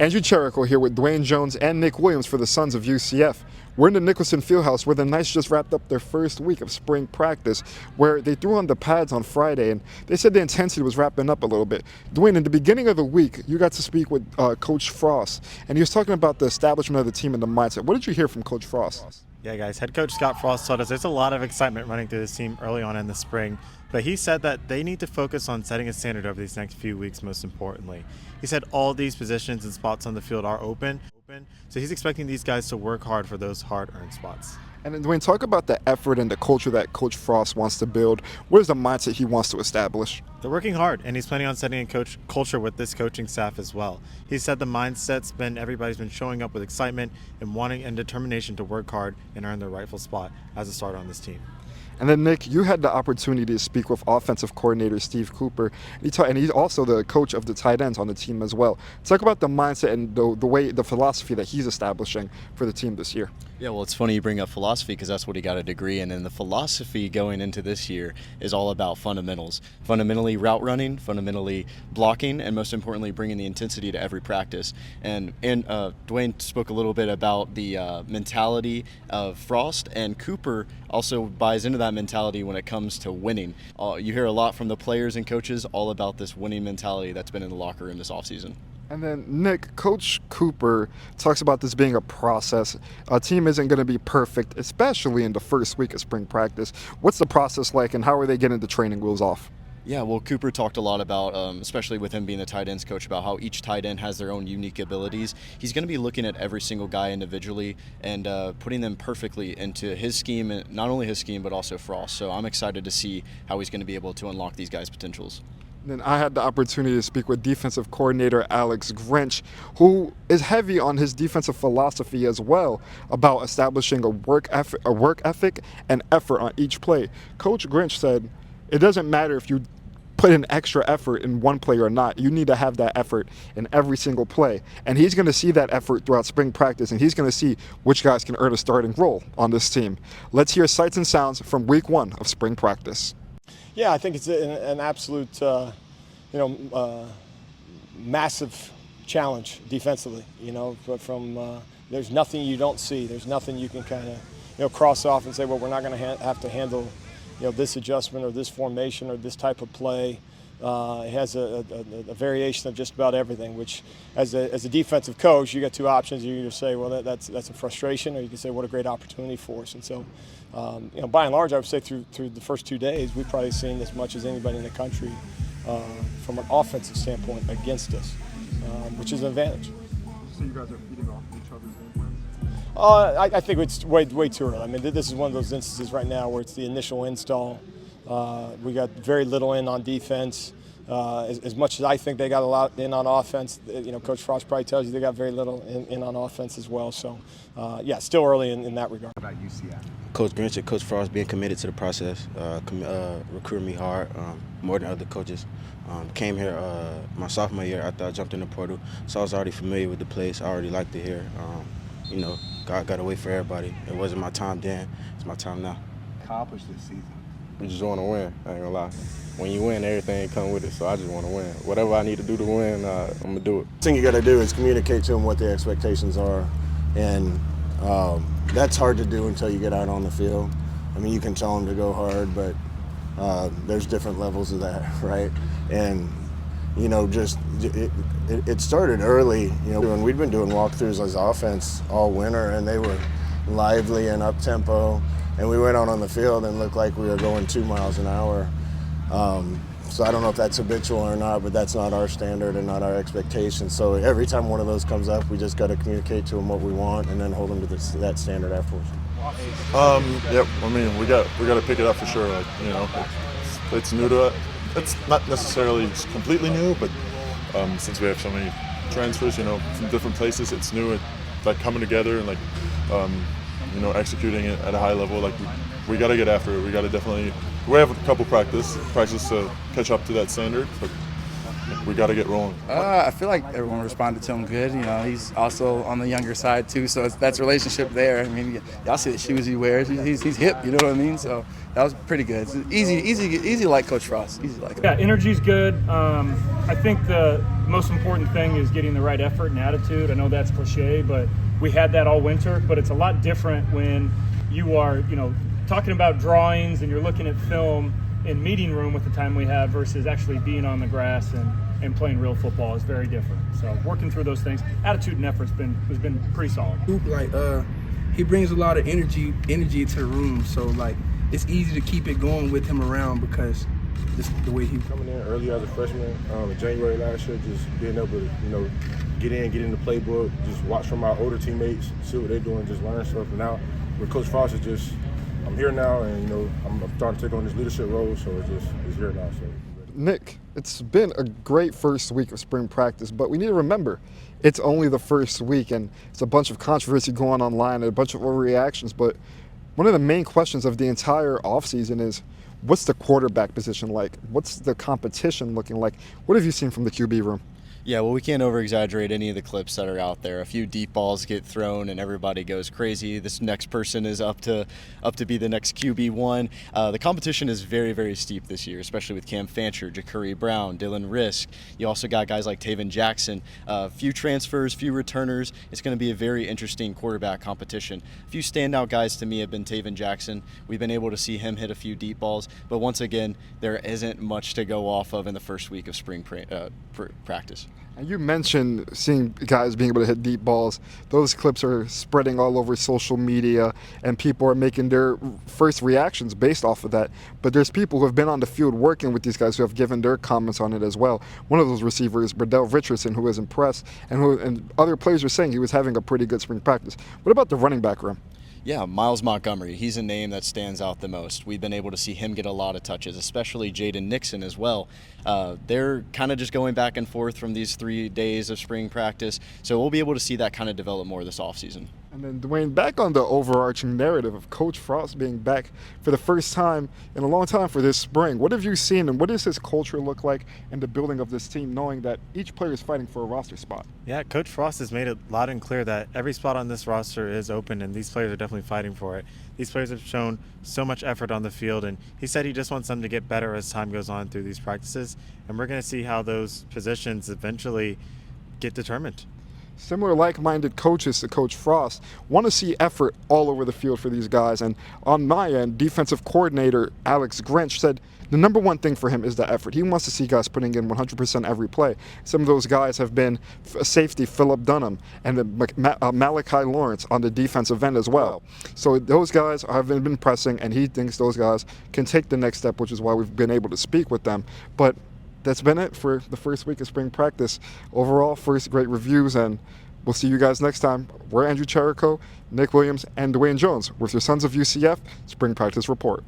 Andrew Cherico here with Dwayne Jones and Nick Williams for the Sons of UCF. We're in the Nicholson Fieldhouse where the Knights just wrapped up their first week of spring practice, where they threw on the pads on Friday, and they said the intensity was wrapping up a little bit. Dwayne, in the beginning of the week, you got to speak with Coach Frost, and he was talking about the establishment of the team and the mindset. What did you hear from Coach Frost? Yeah, guys, head coach Scott Frost told us there's a lot of excitement running through this team early on in the spring, but he said that they need to focus on setting a standard over these next few weeks, most importantly. He said all these positions and spots on the field are open, so he's expecting these guys to work hard for those hard-earned spots. And then, Dwayne, talk about the effort and the culture that Coach Frost wants to build. What is the mindset he wants to establish? They're working hard, and he's planning on setting a culture with this coaching staff as well. He said the mindset's been everybody's been showing up with excitement and wanting and determination to work hard and earn their rightful spot as a starter on this team. And then, Nick, you had the opportunity to speak with offensive coordinator Steve Cooper, and he's also the coach of the tight ends on the team as well. Talk about the mindset and the philosophy that he's establishing for the team this year. Yeah, well, it's funny you bring up philosophy because that's what he got a degree in. And the philosophy going into this year is all about fundamentals. Fundamentally route running, fundamentally blocking, and most importantly, bringing the intensity to every practice. And Dwayne spoke a little bit about the mentality of Frost, and Cooper also buys into that mentality when it comes to winning. You hear a lot from the players and coaches all about this winning mentality that's been in the locker room this offseason. And then, Nick, Coach Cooper talks about this being a process. A team isn't going to be perfect, especially in the first week of spring practice. What's the process like, and how are they getting the training wheels off? Yeah, well, Cooper talked a lot about, especially with him being the tight ends coach, about how each tight end has their own unique abilities. He's going to be looking at every single guy individually and putting them perfectly into his scheme, and not only his scheme, but also Frost. So I'm excited to see how he's going to be able to unlock these guys' potentials. Then I had the opportunity to speak with defensive coordinator Alex Grinch, who is heavy on his defensive philosophy as well about establishing a work ethic and effort on each play. Coach Grinch said, it doesn't matter if you put in extra effort in one play or not. You need to have that effort in every single play. And he's going to see that effort throughout spring practice, and he's going to see which guys can earn a starting role on this team. Let's hear sights and sounds from week 1 of spring practice. Yeah, I think it's an absolute, massive challenge defensively. From there's nothing you don't see. There's nothing you can kind of, cross off and say, well, we're not going to have to handle, this adjustment or this formation or this type of play. It has a variation of just about everything, which as a defensive coach, you got two options. You either say, well, that's a frustration, or you can say, what a great opportunity for us. And so, by and large, I would say through the first 2 days, we've probably seen as much as anybody in the country from an offensive standpoint against us, which is an advantage. So you guys are feeding off each other's game plans? I think it's way too early. I mean, this is one of those instances right now where it's the initial install. We got very little in on defense. As much as I think they got a lot in on offense, Coach Frost probably tells you they got very little in on offense as well. So, still early in that regard. About UCF? Coach Grinch and Coach Frost being committed to the process, recruiting me hard, more than other coaches. Came here my sophomore year after I jumped in the portal, so I was already familiar with the place. I already liked it here. God got to wait for everybody. It wasn't my time then. It's my time now. Accomplished this season. We just want to win, I ain't gonna lie. When you win, everything comes with it, so I just want to win. Whatever I need to do to win, I'm gonna do it. The thing you gotta do is communicate to them what the expectations are, and that's hard to do until you get out on the field. I mean, you can tell them to go hard, but there's different levels of that, right? And it started early, when we'd been doing walkthroughs as offense all winter, and they were lively and up-tempo, and we went out on the field and looked like we were going 2 miles an hour. So I don't know if that's habitual or not, but that's not our standard and not our expectation. So every time one of those comes up, we just got to communicate to them what we want and then hold them to that standard afterwards. Yep. I mean, we got to pick it up for sure. It's new to it. It's not necessarily completely new, but since we have so many transfers, from different places, it's new. It's like coming together and executing it at a high level. We got to get after it. We got to definitely. We have a couple practices to catch up to that standard, but we got to get rolling. I feel like everyone responded to him good. He's also on the younger side too, so that's relationship there. I mean, y'all see the shoes he wears. He's hip. You know what I mean? So that was pretty good. It's easy like Coach Frost. Easy like. Yeah, energy's good. I think the the most important thing is getting the right effort and attitude. I know that's cliche, but we had that all winter. But it's a lot different when you are, talking about drawings and you're looking at film in meeting room with the time we have versus actually being on the grass and playing real football is very different. So working through those things, attitude and effort has been pretty solid. He brings a lot of energy to the room, so it's easy to keep it going with him around because just the way he coming in early as a freshman in January last year, just being able to get in the playbook, just watch from our older teammates, see what they're doing, just learn stuff. And now with Coach Frost, I'm here now, and I'm starting to take on this leadership role, so it's here now. So. Nick, it's been a great first week of spring practice, but we need to remember it's only the first week, and it's a bunch of controversy going online and a bunch of overreactions. But one of the main questions of the entire offseason is, what's the quarterback position like? What's the competition looking like? What have you seen from the QB room? Yeah, well, we can't over-exaggerate any of the clips that are out there. A few deep balls get thrown and everybody goes crazy. This next person is up to be the next QB1. The competition is very, very steep this year, especially with Cam Fancher, Ja'Curry Brown, Dylan Risk. You also got guys like Taven Jackson. Few transfers, few returners. It's going to be a very interesting quarterback competition. A few standout guys to me have been Taven Jackson. We've been able to see him hit a few deep balls, but once again, there isn't much to go off of in the first week of spring practice. And you mentioned seeing guys being able to hit deep balls. Those clips are spreading all over social media, and people are making their first reactions based off of that. But there's people who have been on the field working with these guys who have given their comments on it as well. One of those receivers, Bradell Richardson, who was impressed, and other players were saying he was having a pretty good spring practice. What about the running back room? Yeah, Myles Montgomery, he's a name that stands out the most. We've been able to see him get a lot of touches, especially Jaden Nixon as well. They're kind of just going back and forth from these 3 days of spring practice, so we'll be able to see that kind of develop more this offseason. And then, Dwayne, back on the overarching narrative of Coach Frost being back for the first time in a long time for this spring, what have you seen, and what does his culture look like in the building of this team, knowing that each player is fighting for a roster spot? Yeah, Coach Frost has made it loud and clear that every spot on this roster is open, and these players are definitely fighting for it. These players have shown so much effort on the field, and he said he just wants them to get better as time goes on through these practices, and we're going to see how those positions eventually get determined. Similar like-minded coaches to Coach Frost want to see effort all over the field for these guys. And on my end, defensive coordinator Alex Grinch said the number one thing for him is the effort. He wants to see guys putting in 100% every play. Some of those guys have been safety Phillip Dunham and Malachi Lawrence on the defensive end as well. So those guys have been pressing, and he thinks those guys can take the next step, which is why we've been able to speak with them. But that's been it for the first week of spring practice. Overall, first great reviews, and we'll see you guys next time. We're Andrew Cherico, Nick Williams, and Dwayne Jones with your Sons of UCF Spring Practice Report.